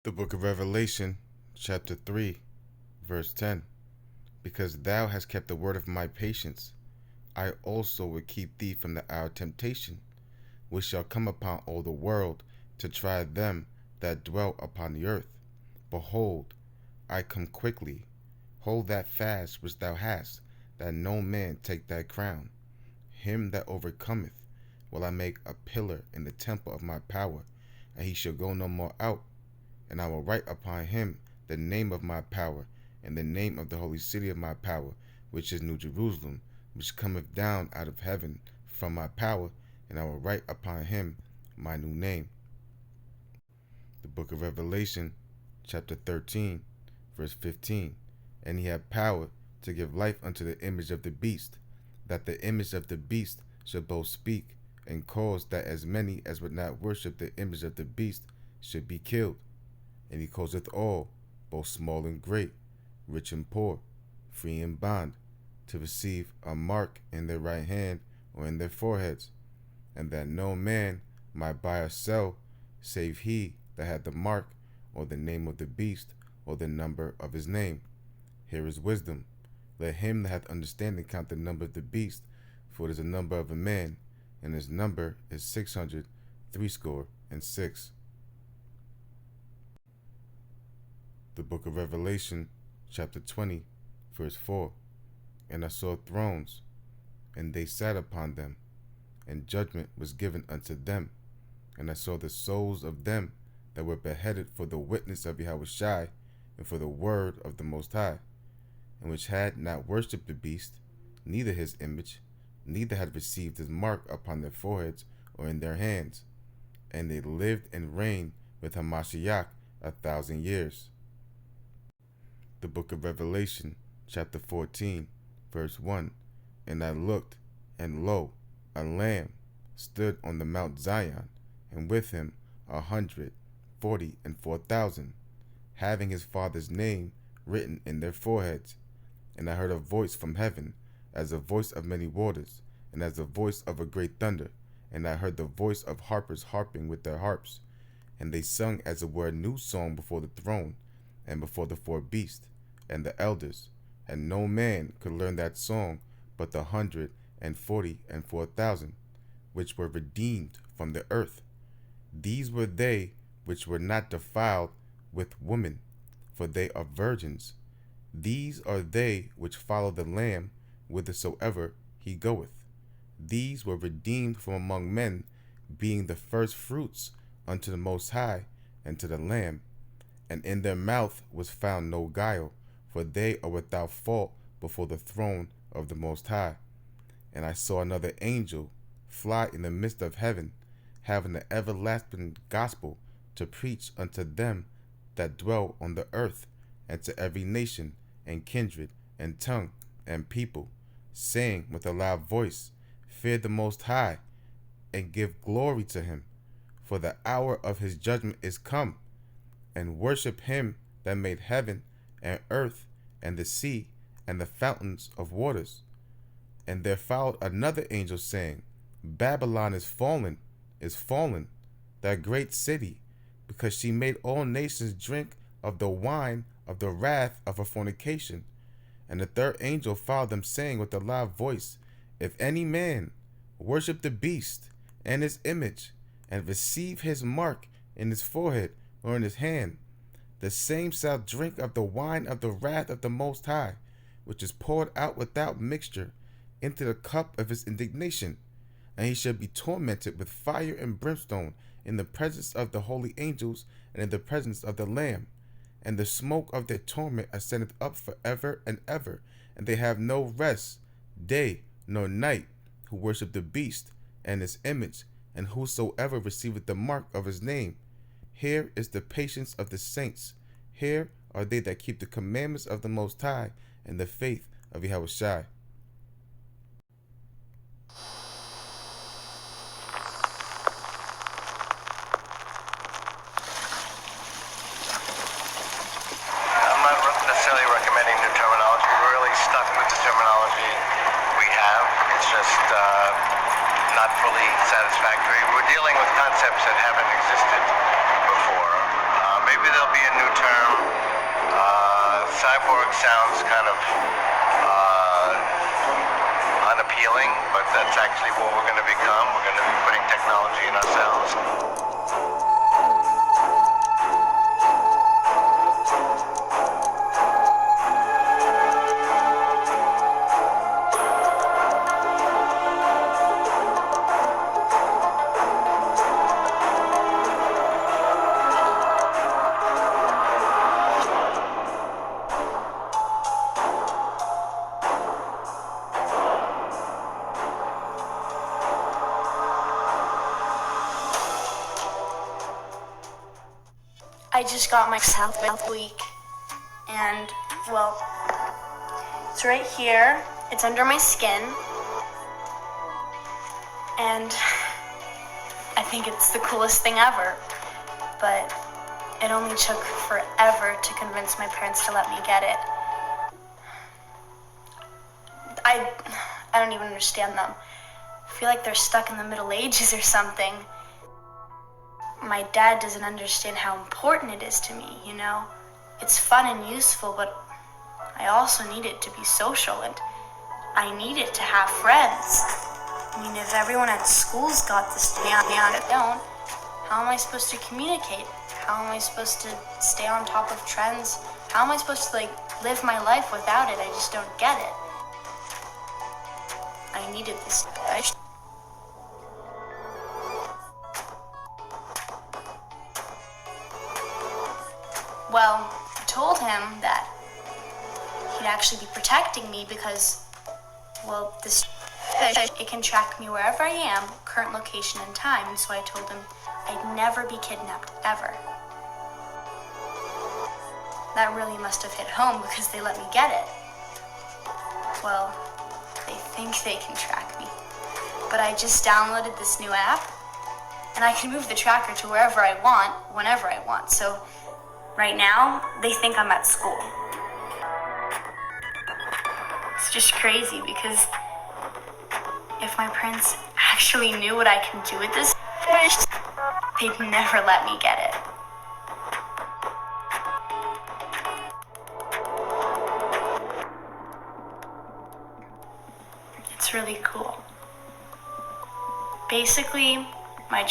The book of Revelation, chapter 3, verse 10. Because thou hast kept the word of my patience, I also will keep thee from the hour of temptation, which shall come upon all the world to try them that dwell upon the earth. Behold, I come quickly. Hold that fast which thou hast, that no man take thy crown. Him that overcometh will I make a pillar in the temple of my power, and he shall go no more out. And I will write upon him the name of my power, and the name of the holy city of my power, which is New Jerusalem, which cometh down out of heaven from my power, and I will write upon him my new name. The book of Revelation, chapter 13, verse 15. And he had power to give life unto the image of the beast, that the image of the beast should both speak, and cause that as many as would not worship the image of the beast should be killed. And he causeth all, both small and great, rich and poor, free and bond, to receive a mark in their right hand or in their foreheads, and that no man might buy or sell, save he that had the mark, or the name of the beast, or the number of his name. Here is wisdom. Let him that hath understanding count the number of the beast, for it is the number of a man, and his number is 666. The book of Revelation, chapter 20, verse 4. And I saw thrones, and they sat upon them, and judgment was given unto them. And I saw the souls of them that were beheaded for the witness of Yahushua, and for the word of the Most High, and which had not worshipped the beast, neither his image, neither had received his mark upon their foreheads or in their hands. And they lived and reigned with Hamashiach 1,000 years. The book of Revelation, chapter 14, verse 1. And I looked, and lo, a Lamb stood on the Mount Zion, and with him 144,000, having his Father's name written in their foreheads. And I heard a voice from heaven, as a voice of many waters, and as the voice of a great thunder. And I heard the voice of harpers harping with their harps. And they sung as it were a new song before the throne, and before the four beasts, and the elders. And no man could learn that song but the 144,000, which were redeemed from the earth. These were they which were not defiled with women, for they are virgins. These are they which follow the Lamb whithersoever he goeth. These were redeemed from among men, being the first fruits unto the Most High and to the Lamb. And in their mouth was found no guile, for they are without fault before the throne of the Most High. And I saw another angel fly in the midst of heaven, having the everlasting gospel to preach unto them that dwell on the earth, and to every nation, and kindred, and tongue, and people, saying with a loud voice, Fear the Most High, and give glory to him, for the hour of his judgment is come, and worship him that made heaven and earth and the sea and the fountains of waters. And there followed another angel, saying, Babylon is fallen, that great city, because she made all nations drink of the wine of the wrath of her fornication. And the third angel followed them, saying with a loud voice, If any man worship the beast and his image, and receive his mark in his forehead or in his hand, the same shall drink of the wine of the wrath of the Most High, which is poured out without mixture into the cup of his indignation. And he shall be tormented with fire and brimstone in the presence of the holy angels and in the presence of the Lamb. And the smoke of their torment ascendeth up forever and ever, and they have no rest, day nor night, who worship the beast and his image, and whosoever receiveth the mark of his name. Here is the patience of the saints. Here are they that keep the commandments of the Most High and the faith of Yahushua. I'm not necessarily recommending new terminology. We're really stuck with the terminology we have. It's just not fully satisfactory. We're dealing with concepts that haven't existed before. Maybe there'll be cyborg sounds kind of unappealing, but that's actually what we're going to become. We're going to be putting technology in ourselves. I just got my South week, and well, it's right here. It's under my skin, and I think it's the coolest thing ever. But it only took forever to convince my parents to let me get it. I don't even understand them. I feel like they're stuck in the Middle Ages or something. My dad doesn't understand how important it is to me, you know? It's fun and useful, but I also need it to be social, and I need it to have friends. I mean, if everyone at school's got this down, I don't, how am I supposed to communicate? How am I supposed to stay on top of trends? How am I supposed to, live my life without it? I just don't get it. I needed this. Well, I told him that he'd actually be protecting me because, well, it can track me wherever I am, current location and time, and so I told him I'd never be kidnapped, ever. That really must have hit home because they let me get it. Well, they think they can track me, but I just downloaded this new app, and I can move the tracker to wherever I want, whenever I want, so right now, they think I'm at school. It's just crazy because if my parents actually knew what I can do with this, they'd never let me get it. It's really cool. Basically, my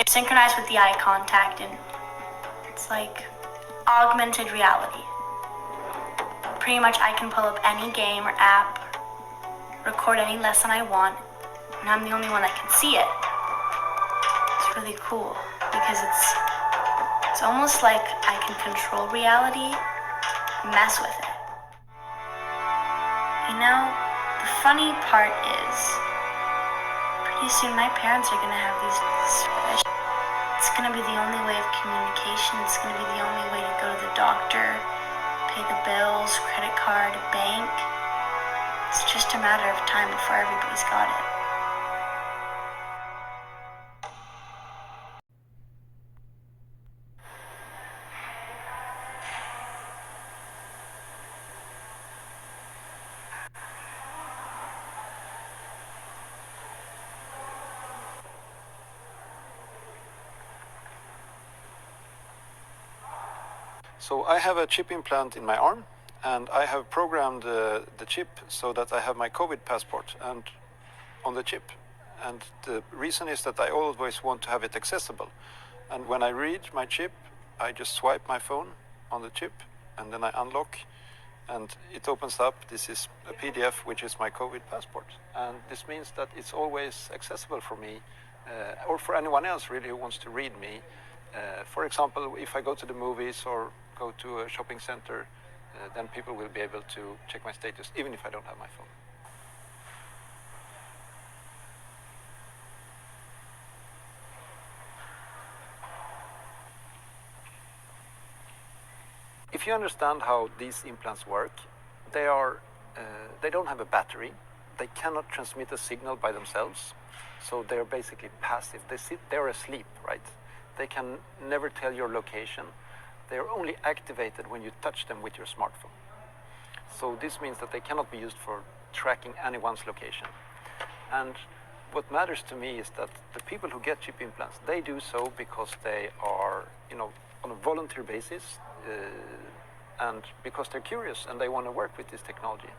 synchronized with the eye contact, and it's like augmented reality. Pretty much I can pull up any game or app, record any lesson I want, and I'm the only one that can see it. It's really cool because it's almost like I can control reality, mess with it. You know, the funny part is, pretty soon my parents are gonna have these special. It's gonna be the only way of communication. It's gonna be the only way to go to the doctor, pay the bills, credit card, bank. It's just a matter of time before everybody's got it. So I have a chip implant in my arm, and I have programmed the chip so that I have my COVID passport and on the chip. And the reason is that I always want to have it accessible. And when I read my chip, I just swipe my phone on the chip, and then I unlock, and it opens up. This is a PDF, which is my COVID passport. And this means that it's always accessible for me, or for anyone else really who wants to read me. For example, if I go to the movies or go to a shopping center, then people will be able to check my status, even if I don't have my phone. If you understand how these implants work, they don't have a battery. They cannot transmit a signal by themselves, so they're basically passive. They're asleep, right? They can never tell your location. They're only activated when you touch them with your smartphone. So this means that they cannot be used for tracking anyone's location. And what matters to me is that the people who get chip implants, they do so because they are, on a volunteer basis, and because they're curious and they want to work with this technology.